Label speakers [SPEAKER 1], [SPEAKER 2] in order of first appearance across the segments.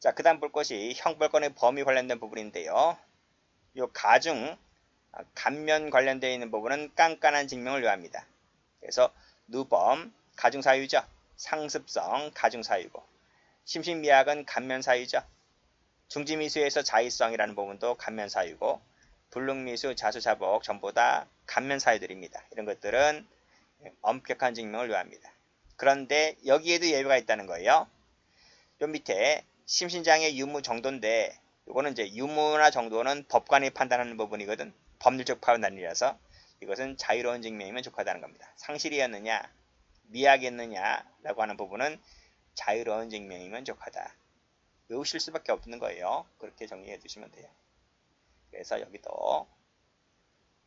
[SPEAKER 1] 자, 그 다음 볼 것이 형벌권의 범위 관련된 부분인데요. 요 가중, 감면 관련되어 있는 부분은 깐깐한 증명을 요합니다. 그래서 누범, 가중사유죠. 상습성, 가중사유고. 심신미약은 감면사유죠. 중지미수에서 자의성이라는 부분도 감면사유고, 불능미수, 자수자복 전부 다 감면사유들입니다. 이런 것들은 엄격한 증명을 요합니다. 그런데 여기에도 예외가 있다는 거예요. 요 밑에 심신장애 유무 정도인데 이거는 이제 유무나 정도는 법관이 판단하는 부분이거든. 법률적 판단이라서 이것은 자유로운 증명이면 족하다는 겁니다. 상실이었느냐 미약이었느냐라고 하는 부분은 자유로운 증명이면 족하다. 외우실 수밖에 없는 거예요. 그렇게 정리해 두시면 돼요. 그래서 여기도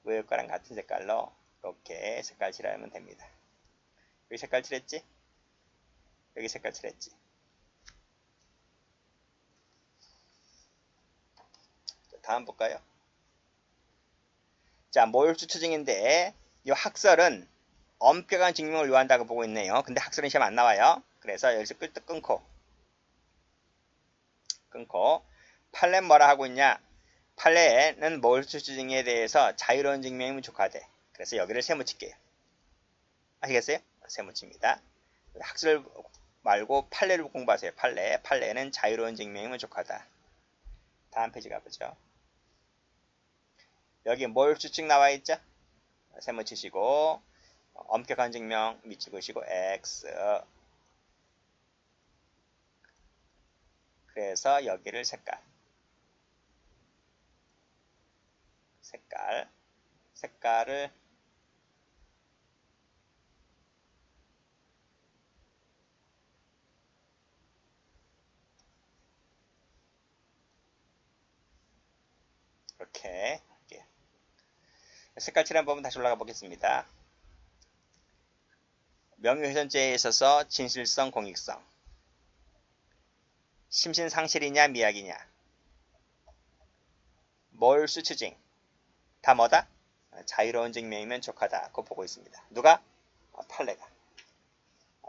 [SPEAKER 1] 외울 거랑 같은 색깔로 이렇게 색깔 칠하면 됩니다. 여기 색깔 칠했지? 여기 색깔 칠했지? 다음 볼까요? 자, 모율수 추증인데 이 학설은 엄격한 증명을 요한다고 보고 있네요. 근데 학설은 시험 안 나와요. 그래서 여기서 끊고 판례는 뭐라 하고 있냐? 판례는 모율수 추증에 대해서 자유로운 증명이면 족하대. 그래서 여기를 세모칠게요. 아시겠어요? 세모칩니다. 학설 말고 판례를 공부하세요. 판례는 자유로운 증명이면 족하다. 다음 페이지 가보죠. 여기 모율수 추증 나와 있죠? 세모치시고 엄격한 증명 밑 찍으시고 X. 그래서 여기를 색깔을 이렇게 할게요. 색깔 칠한 부분 다시 올라가 보겠습니다. 명예훼손죄에 있어서 진실성, 공익성. 심신상실이냐 미약이냐. 모율수 추징. 다 뭐다? 자유로운 증명이면 족하다. 그거 보고 있습니다. 누가? 판례가.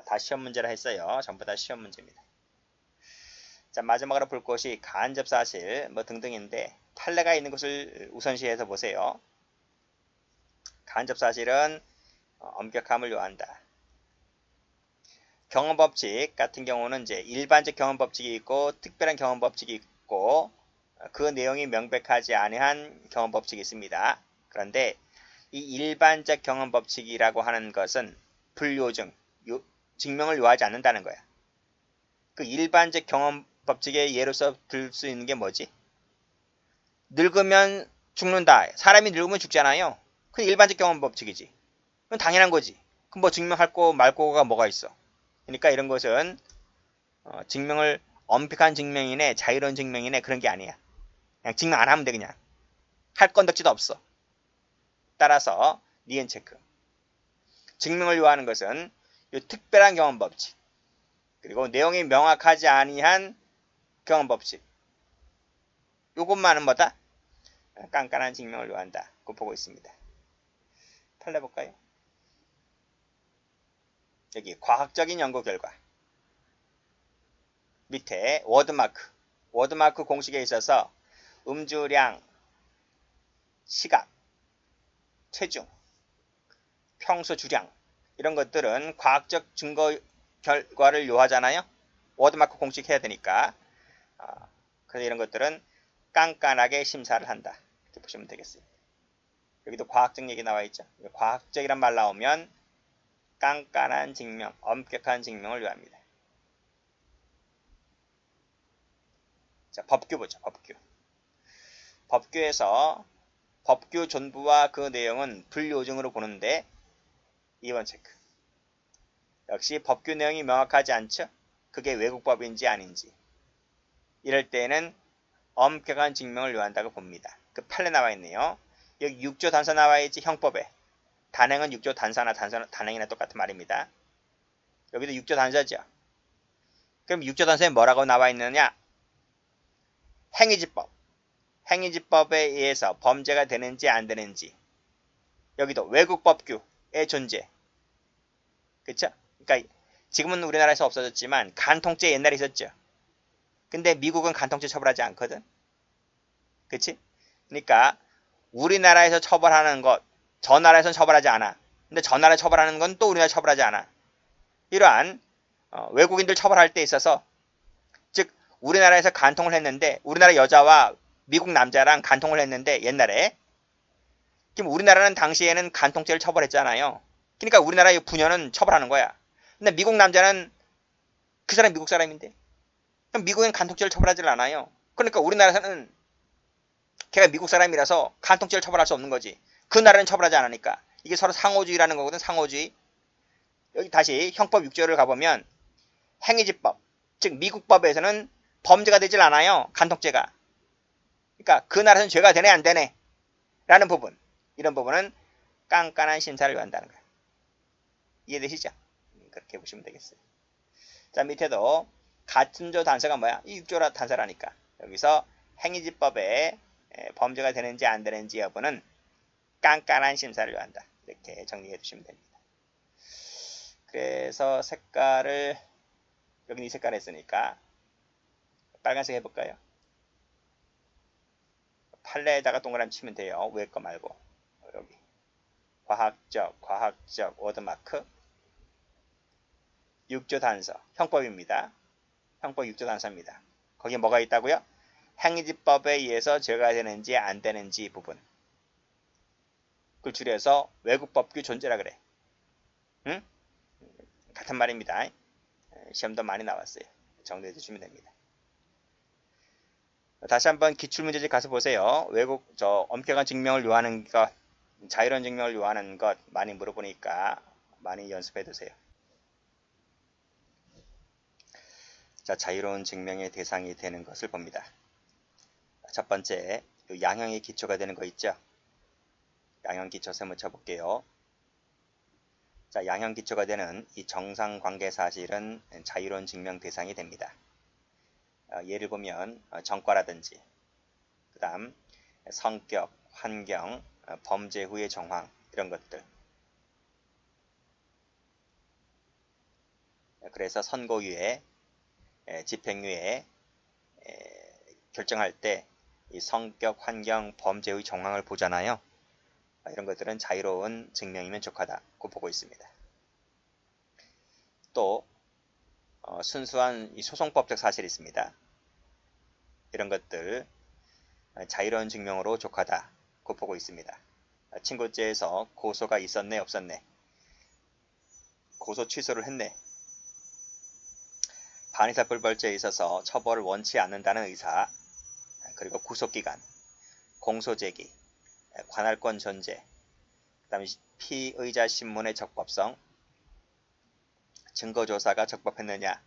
[SPEAKER 1] 다 시험 문제라 했어요. 전부 다 시험 문제입니다. 자, 마지막으로 볼 것이 간접사실 뭐 등등인데 판례가 있는 것을 우선시해서 보세요. 간접사실은 엄격함을 요한다. 경험법칙 같은 경우는 이제 일반적 경험법칙이 있고 특별한 경험법칙이 있고 그 내용이 명백하지 아니한 경험법칙이 있습니다. 그런데 이 일반적 경험법칙이라고 하는 것은 불요증, 증명을 요하지 않는다는 거야. 그 일반적 경험법칙의 예로서 들 수 있는 게 뭐지? 늙으면 죽는다. 사람이 늙으면 죽잖아요. 그건 일반적 경험법칙이지. 그건 당연한 거지. 그럼 뭐 증명할 거 말 거가 뭐가 있어? 그러니까 이런 것은 증명을 엄격한 증명이네 자유로운 증명이네 그런 게 아니야. 그냥 증명 안 하면 돼. 그냥 할 건덕지도 없어. 따라서 니은 체크. 증명을 요하는 것은 이 특별한 경험법칙 그리고 내용이 명확하지 아니한 경험법칙 요것만은 뭐다? 깐깐한 증명을 요한다. 그거 보고 있습니다. 판례 볼까요? 여기 과학적인 연구 결과 밑에 워드마크 공식에 있어서 음주량, 시각, 체중, 평소 주량 이런 것들은 과학적 증거 결과를 요하잖아요. 워드마크 공식 해야 되니까 그래서 이런 것들은 깐깐하게 심사를 한다. 이렇게 보시면 되겠어요. 여기도 과학적 얘기 나와 있죠. 과학적이란 말 나오면 깐깐한 증명, 엄격한 증명을 요합니다. 자, 법규 보죠. 법규에서 법규 존부와 그 내용은 불요증으로 보는데 2번 체크. 역시 법규 내용이 명확하지 않죠? 그게 외국법인지 아닌지. 이럴 때는 엄격한 증명을 요한다고 봅니다. 그 판례 나와 있네요. 여기 6조 단서 나와 있지 형법에. 단행은 6조 단서나 단행이나 똑같은 말입니다. 여기도 6조 단서죠. 그럼 6조 단서에 뭐라고 나와 있느냐? 행위지법. 행위지법에 의해서 범죄가 되는지 안 되는지. 여기도 외국법규의 존재. 그쵸? 그러니까 지금은 우리나라에서 없어졌지만 간통죄 옛날에 있었죠. 근데 미국은 간통죄 처벌하지 않거든. 그치? 그러니까 우리나라에서 처벌하는 것, 저 나라에서는 처벌하지 않아. 근데 저 나라에 처벌하는 건 또 우리나라에 처벌하지 않아. 이러한 외국인들 처벌할 때 있어서, 즉 우리나라에서 간통을 했는데, 우리나라 여자와 미국 남자랑 간통을 했는데 옛날에, 그럼 우리나라는 당시에는 간통죄를 처벌했잖아요. 그러니까 우리나라의 부녀는 처벌하는 거야. 근데 미국 남자는 그 사람 미국 사람인데, 그럼 미국엔 간통죄를 처벌하지 않아요. 그러니까 우리나라에서는 걔가 미국 사람이라서 간통죄를 처벌할 수 없는 거지. 그 나라는 처벌하지 않으니까. 이게 서로 상호주의라는 거거든. 상호주의. 여기 다시 형법 6조를 가보면 행위지법, 즉 미국법에서는 범죄가 되질 않아요. 간통죄가. 그러니까 그 나라에서는 죄가 되네 안 되네 라는 부분, 이런 부분은 깐깐한 심사를 요한다는 거예요. 이해되시죠? 그렇게 보시면 되겠어요. 자, 밑에도 같은 조 단서가 뭐야? 이 6조 단서라니까. 여기서 행위지법에 범죄가 되는지 안 되는지 여부는 깐깐한 심사를 요한다. 이렇게 정리해 주시면 됩니다. 그래서 색깔을, 여기 이 색깔 했으니까 빨간색 해볼까요? 판례에다가 동그라미 치면 돼요. 위에 거 말고. 여기 과학적 워드마크 6조 단서 형법입니다. 형법 6조 단서입니다. 거기에 뭐가 있다고요? 행위지법에 의해서 죄가 되는지 안 되는지 부분. 그걸 줄여서 외국법규 존재라 그래. 응? 같은 말입니다. 시험도 많이 나왔어요. 정리해 주시면 됩니다. 다시 한번 기출문제집 가서 보세요. 엄격한 증명을 요하는 것, 자유로운 증명을 요하는 것 많이 물어보니까 많이 연습해 두세요. 자, 자유로운 증명의 대상이 되는 것을 봅니다. 첫 번째, 양형의 기초가 되는 거 있죠? 양형 기초 세모 쳐볼게요. 자, 양형 기초가 되는 이 정상관계 사실은 자유로운 증명 대상이 됩니다. 예를 보면 전과라든지, 그 다음 성격, 환경, 범죄 후의 정황, 이런 것들. 그래서 선고유예, 집행유예 결정할 때 이 성격, 환경, 범죄 후의 정황을 보잖아요. 이런 것들은 자유로운 증명이면 족하다고 보고 있습니다. 또 순수한 이 소송법적 사실이 있습니다. 이런 것들 자유로운 증명으로 족하다고 보고 있습니다. 친고죄에서 고소가 있었네 없었네, 고소 취소를 했네, 반의사불벌죄에 있어서 처벌을 원치 않는다는 의사, 그리고 구속기간, 공소제기, 관할권 존재, 그 다음에 피의자 신문의 적법성, 증거조사가 적법했느냐,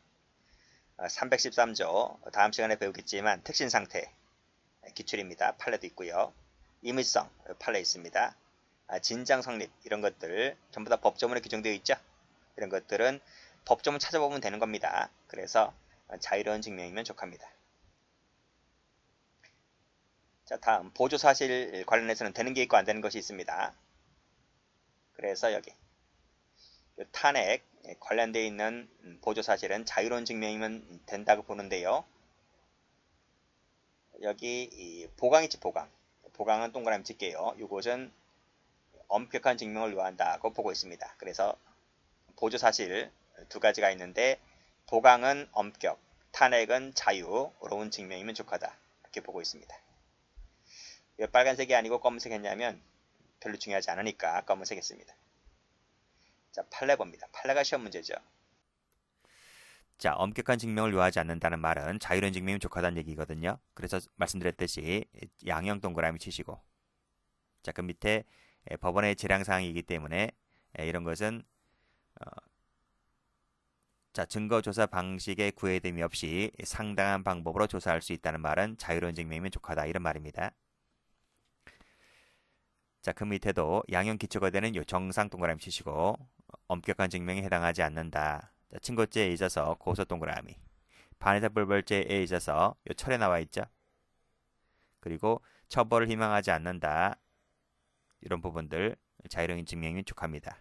[SPEAKER 1] 313조 다음 시간에 배우겠지만 특신상태 기출입니다. 판례도 있고요. 임의성 판례 있습니다. 진장 성립, 이런 것들 전부 다 법조문에 규정되어 있죠. 이런 것들은 법조문 찾아보면 되는 겁니다. 그래서 자유로운 증명이면 족합니다. 자, 다음 보조사실 관련해서는 되는 게 있고 안 되는 것이 있습니다. 그래서 여기 탄핵 관련되어 있는 보조사실은 자유로운 증명이면 된다고 보는데요. 여기 보강 있지, 보강은 동그라미 칠게요. 이것은 엄격한 증명을 요한다고 보고 있습니다. 그래서 보조사실 두 가지가 있는데 보강은 엄격, 탄핵은 자유로운 증명이면 족하다, 이렇게 보고 있습니다. 왜 빨간색이 아니고 검은색 했냐면 별로 중요하지 않으니까 검은색 했습니다. 자, 판례 봅니다. 판례가 시험 문제죠. 자, 엄격한 증명을 요하지 않는다는 말은 자유로운 증명이면 족하다는 얘기거든요. 그래서 말씀드렸듯이 양형 동그라미 치시고, 자, 그 밑에 법원의 재량사항이기 때문에 이런 것은 자, 증거조사 방식에 구애됨이 없이 상당한 방법으로 조사할 수 있다는 말은 자유로운 증명이면 족하다, 이런 말입니다. 자, 그 밑에도 양형 기초가 되는 요 정상 동그라미 치시고, 엄격한 증명에 해당하지 않는다. 자, 친고죄에 있어서 고소 동그라미, 반의사불벌죄에 있어서 요 철에 나와 있죠. 그리고 처벌을 희망하지 않는다. 이런 부분들 자유로운 증명이면 족합니다.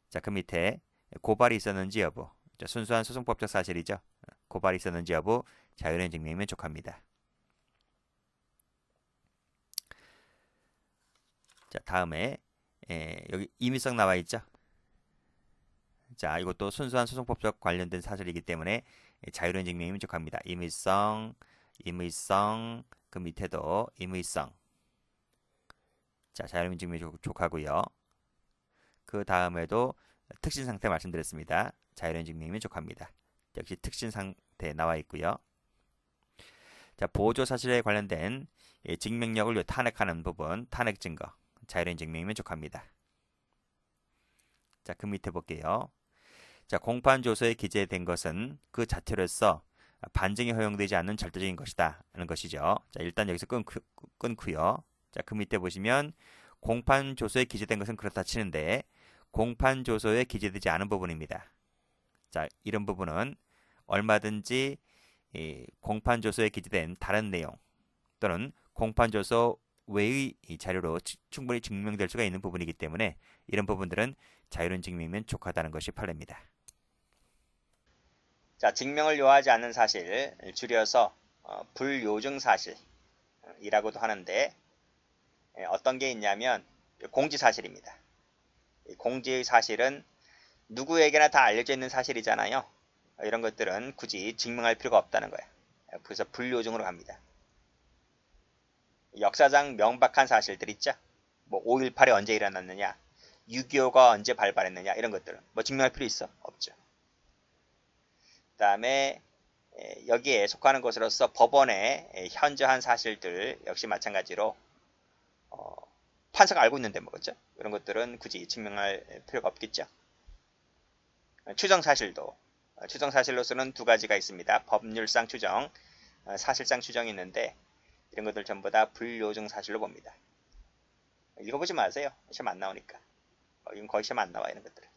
[SPEAKER 1] 자, 그 밑에 고발이 있었는지 여부, 자, 순수한 소송법적 사실이죠.
[SPEAKER 2] 고발이 있었는지 여부 자유로운 증명이면 족합니다. 자, 다음에 여기 임의성 나와 있죠. 자, 이것도 순수한 소송법적 관련된 사실이기 때문에 자유로운 증명이면 족합니다. 임의성, 그 밑에도 임의성. 자, 자유로운 증명이 족하고요. 그 다음에도 특신 상태 말씀드렸습니다. 자유로운 증명이면 족합니다. 역시 특신 상태 나와 있고요. 자, 보조 사실에 관련된 증명력을 탄핵하는 부분, 탄핵 증거, 자유로운 증명이면 족합니다. 자, 그 밑에 볼게요. 자, 공판 조서에 기재된 것은 그 자체로서 반증이 허용되지 않는 절대적인 것이다 하는 것이죠. 자, 일단 여기서 끊고요. 자, 그 밑에 보시면 공판 조서에 기재된 것은 그렇다 치는데 공판 조서에 기재되지 않은 부분입니다. 자, 이런 부분은 얼마든지 공판 조서에 기재된 다른 내용 또는 공판 조서 외의 자료로 충분히 증명될 수가 있는 부분이기 때문에 이런 부분들은 자유로운 증명이면 족하다는 것이 판례입니다.
[SPEAKER 1] 자, 증명을 요하지 않는 사실, 줄여서 불요증 사실이라고도 하는데 어떤 게 있냐면 공지사실입니다. 공지의 사실은 누구에게나 다 알려져 있는 사실이잖아요. 이런 것들은 굳이 증명할 필요가 없다는 거예요. 그래서 불요증으로 갑니다. 역사상 명박한 사실들 있죠. 뭐 5.18이 언제 일어났느냐, 6.25가 언제 발발했느냐 이런 것들은 뭐 증명할 필요 있어? 없죠. 그 다음에 여기에 속하는 것으로서 법원의 현저한 사실들 역시 마찬가지로 판사가 알고 있는데 뭐겠죠? 이런 것들은 굳이 증명할 필요가 없겠죠. 추정사실도 추정사실로서는 두 가지가 있습니다. 법률상 추정, 사실상 추정이 있는데 이런 것들 전부 다 불요증 사실로 봅니다. 읽어보지 마세요. 시험 안 나오니까. 이건 거의 시험 안 나와 이런 것들은.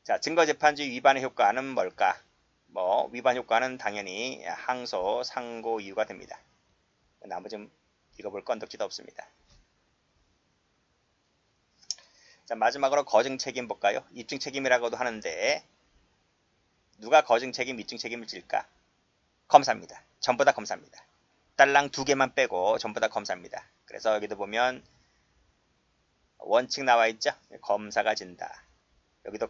[SPEAKER 1] 자, 증거재판주의 위반의 효과는 뭘까? 뭐 위반 효과는 당연히 항소, 상고 이유가 됩니다. 나머지 읽어볼 건덕지도 없습니다. 자, 마지막으로 거증 책임 볼까요? 입증 책임이라고도 하는데 누가 거증 책임, 입증 책임을 질까? 검사입니다. 전부 다 검사입니다. 딸랑 2개만 빼고 전부 다 검사입니다. 그래서 여기도 보면 원칙 나와 있죠? 검사가 진다. 여기도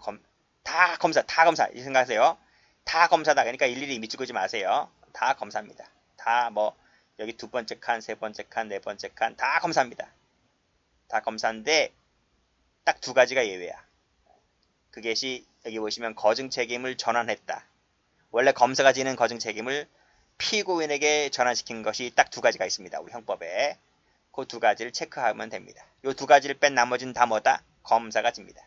[SPEAKER 1] 다 검사, 이 생각하세요. 다 검사다. 그러니까 일일이 미치고지 마세요. 다 검사입니다. 다 뭐 여기 2번째 칸, 3번째 칸, 4번째 칸 다 검사입니다. 다 검사인데 딱 2가지가 예외야. 그것이 여기 보시면 거증 책임을 전환했다. 원래 검사가 지는 거증 책임을 피고인에게 전환시킨 것이 딱 2가지가 있습니다. 우리 형법에. 그 2가지를 체크하면 됩니다. 이 2가지를 뺀 나머지는 다 뭐다? 검사가 집니다.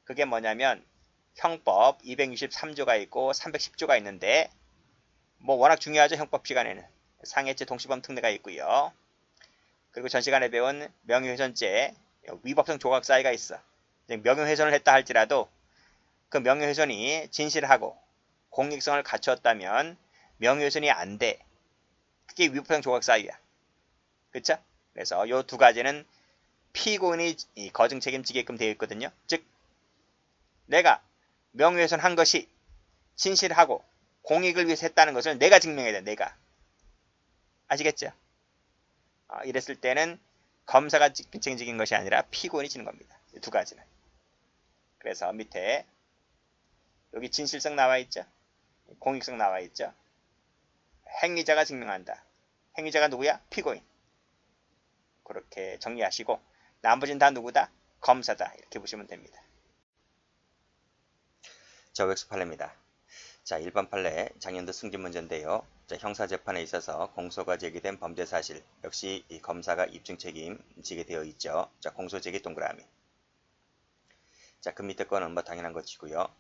[SPEAKER 1] 그게 뭐냐면 형법 263조가 있고 310조가 있는데 뭐 워낙 중요하죠. 형법 시간에는. 상해죄 동시범 특례가 있고요. 그리고 전 시간에 배운 명예훼손죄 위법성 조각사유가 있어. 명예훼손을 했다 할지라도 그 명예훼손이 진실하고 공익성을 갖추었다면 명예훼손이 안 돼. 그게 위법성 조각사유야. 그쵸? 그래서 이 2가지는 피고인이 거증 책임지게끔 되어 있거든요. 즉 내가 명예훼손 한 것이 진실하고 공익을 위해서 했다는 것을 내가 증명해야 돼. 내가. 아시겠죠? 이랬을 때는 검사가 책임지는 것이 아니라 피고인이 지는 겁니다. 이 2가지는. 그래서 밑에 여기 진실성 나와 있죠? 공익성 나와 있죠? 행위자가 증명한다. 행위자가 누구야? 피고인. 그렇게 정리하시고 나머지는 다 누구다? 검사다. 이렇게 보시면 됩니다. 자, OX 판례입니다. 자, 1번 판례 장년도 승진 문제인데요. 자, 형사재판에 있어서 공소가 제기된 범죄 사실 역시 이 검사가 입증 책임지게 되어 있죠. 자, 공소 제기 동그라미. 자, 그 밑에 거는 뭐 당연한 것이고요.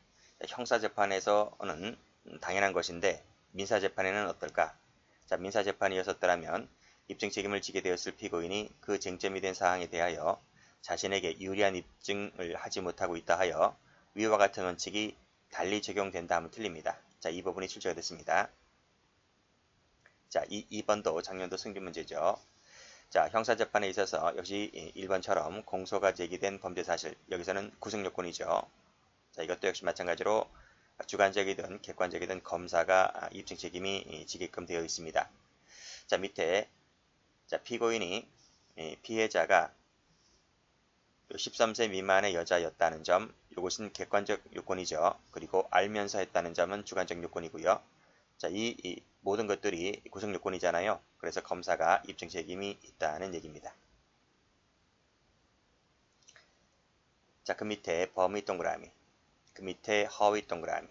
[SPEAKER 1] 형사재판에서는 당연한 것인데 민사재판에는 어떨까? 자, 민사재판이었었더라면 입증 책임을 지게 되었을 피고인이 그 쟁점이 된 사항에 대하여 자신에게 유리한 입증을 하지 못하고 있다 하여 위와 같은 원칙이 달리 적용된다 하면 틀립니다. 자, 이 부분이 출제가 됐습니다. 자, 2번도 작년도 승진 문제죠. 자, 형사재판에 있어서 역시 1번처럼 공소가 제기된 범죄 사실, 여기서는 구성요건이죠. 자, 이것도 역시 마찬가지로 주관적이든 객관적이든 검사가 입증 책임이 지게끔 되어 있습니다. 자, 밑에 자, 피고인이 피해자가 13세 미만의 여자였다는 점, 이것은 객관적 요건이죠. 그리고 알면서 했다는 점은 주관적 요건이고요. 자, 이 모든 것들이 구성 요건이잖아요. 그래서 검사가 입증 책임이 있다는 얘기입니다. 자, 그 밑에 범위 동그라미, 그 밑에 허위 동그라미,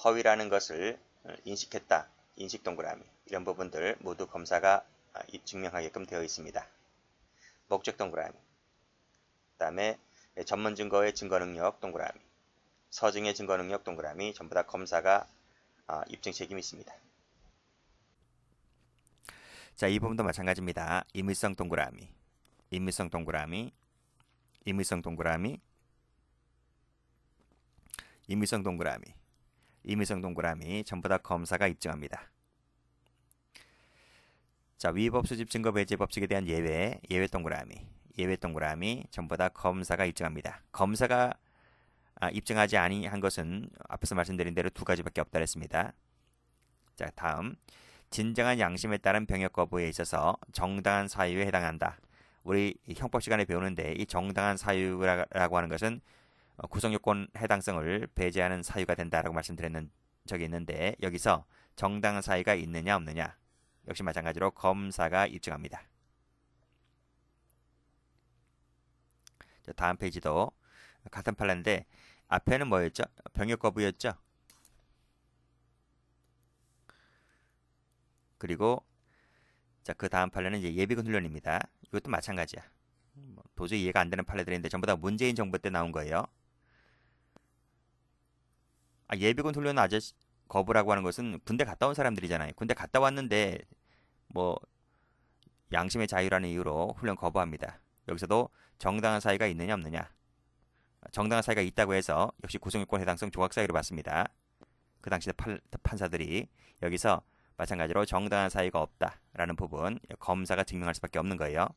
[SPEAKER 1] 허위라는 것을 인식했다, 인식 동그라미, 이런 부분들 모두 검사가 증명하게끔 되어 있습니다. 목적 동그라미, 그 다음에 전문 증거의 증거 능력 동그라미, 서증의 증거 능력 동그라미, 전부 다 검사가 입증 책임이 있습니다.
[SPEAKER 2] 자, 이 부분도 마찬가지입니다. 임의성 동그라미, 임의성 동그라미, 임의성 동그라미, 임의성 동그라미, 임의성 동그라미, 전부 다 검사가 입증합니다. 자, 위법 수집 증거 배제 법칙에 대한 예외, 예외 동그라미, 예외 동그라미, 전부 다 검사가 입증합니다. 검사가 입증하지 아니한 것은 앞에서 말씀드린 대로 두 가지밖에 없다 했습니다. 자, 다음 진정한 양심에 따른 병역 거부에 있어서 정당한 사유에 해당한다. 우리 형법 시간에 배우는데 이 정당한 사유라고 하는 것은 구성요건 해당성을 배제하는 사유가 된다라고 말씀드렸는 적이 있는데, 여기서 정당한 사유가 있느냐 없느냐 역시 마찬가지로 검사가 입증합니다. 자, 다음 페이지도 같은 판례인데 앞에는 뭐였죠? 병역 거부였죠? 그리고 자, 그 다음 판례는 이제 예비군 훈련입니다. 이것도 마찬가지야. 도저히 이해가 안 되는 판례들인데 전부 다 문재인 정부 때 나온 거예요. 예비군 훈련 거부라고 하는 것은 군대 갔다 온 사람들이잖아요. 군대 갔다 왔는데 뭐 양심의 자유라는 이유로 훈련 거부합니다. 여기서도 정당한 사유가 있느냐 없느냐. 정당한 사유가 있다고 해서 역시 구성요건 해당성 조각 사유를 봤습니다. 그 당시 판사들이 여기서 마찬가지로 정당한 사유가 없다라는 부분 검사가 증명할 수밖에 없는 거예요.